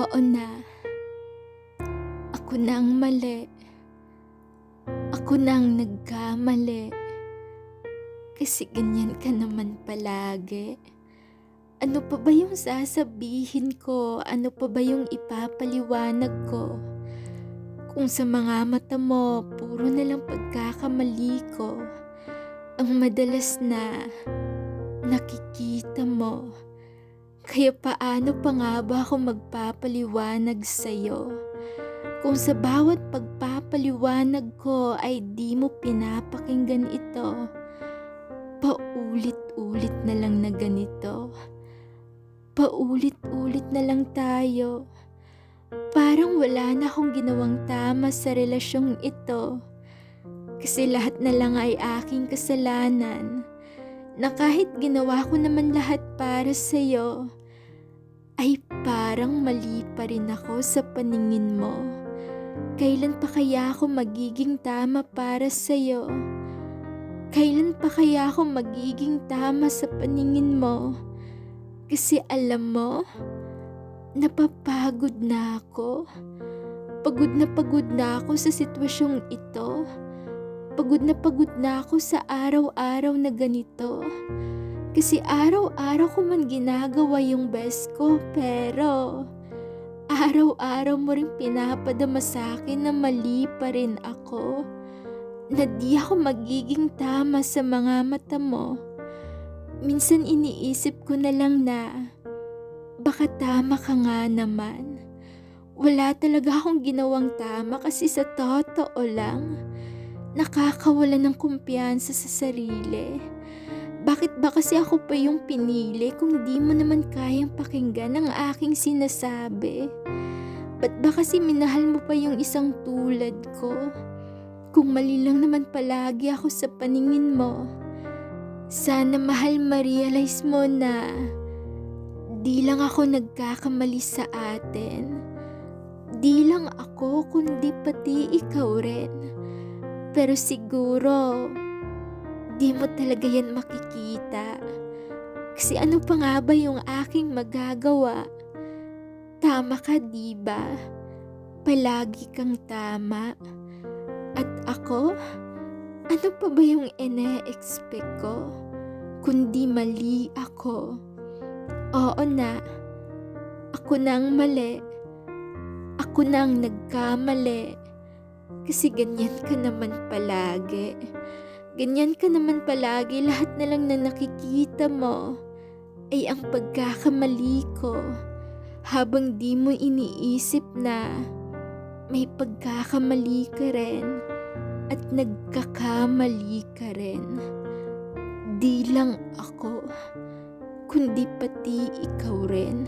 Oo na, ako na ang mali. Ako na ang nagkamali. Kasi ganyan ka naman palagi. Ano pa ba yung sasabihin ko? Ano pa ba yung ipapaliwanag ko? Kung sa mga mata mo, puro na lang pagkakamali ko. Ang madalas na nakikita mo. Kaya paano pa nga ba ako magpapaliwanag sa'yo? Kung sa bawat pagpapaliwanag ko ay di mo pinapakinggan ito, paulit-ulit na lang na ganito. Paulit-ulit na lang tayo. Parang wala na akong ginawang tama sa relasyong ito. Kasi lahat na lang ay aking kasalanan. Na kahit ginawa ko naman lahat para sa'yo, ay parang mali pa rin ako sa paningin mo. Kailan pa kaya ako magiging tama para sa'yo? Kailan pa kaya ako magiging tama sa paningin mo? Kasi alam mo, napapagod na ako. Pagod na ako sa sitwasyong ito. Pagod na ako sa araw-araw na ganito. Kasi araw-araw ko man ginagawa yung best ko, pero araw-araw mo ring pinapadama sa akin na mali pa rin ako. Na di ako magiging tama sa mga mata mo. Minsan iniisip ko na lang na baka tama ka nga naman. Wala talaga akong ginawang tama kasi sa totoo lang, nakakawala ng kumpiyansa sa sarili. Bakit ba kasi ako pa yung pinili kung di mo naman kayang pakinggan ang aking sinasabi? Ba't ba kasi minahal mo pa yung isang tulad ko? Kung mali lang naman palagi ako sa paningin mo. Sana mahal ma-realize mo na di lang ako nagkakamali sa atin. Di lang ako kundi pati ikaw rin. Pero siguro di mo talaga yan makikita. Kasi ano pa nga ba yung aking magagawa? Tama ka, di ba? Palagi kang tama. At ako? Ano pa ba yung ine-expect ko? Kundi mali ako. Oo na. Ako na ang mali. Ako na ang nagkamali. Kasi ganyan ka naman palagi. Ganyan ka naman palagi, lahat na lang na nakikita mo ay ang pagkakamali ko. Habang di mo iniisip na may pagkakamali ka rin at nagkakamali ka rin. Di lang ako, kundi pati ikaw rin.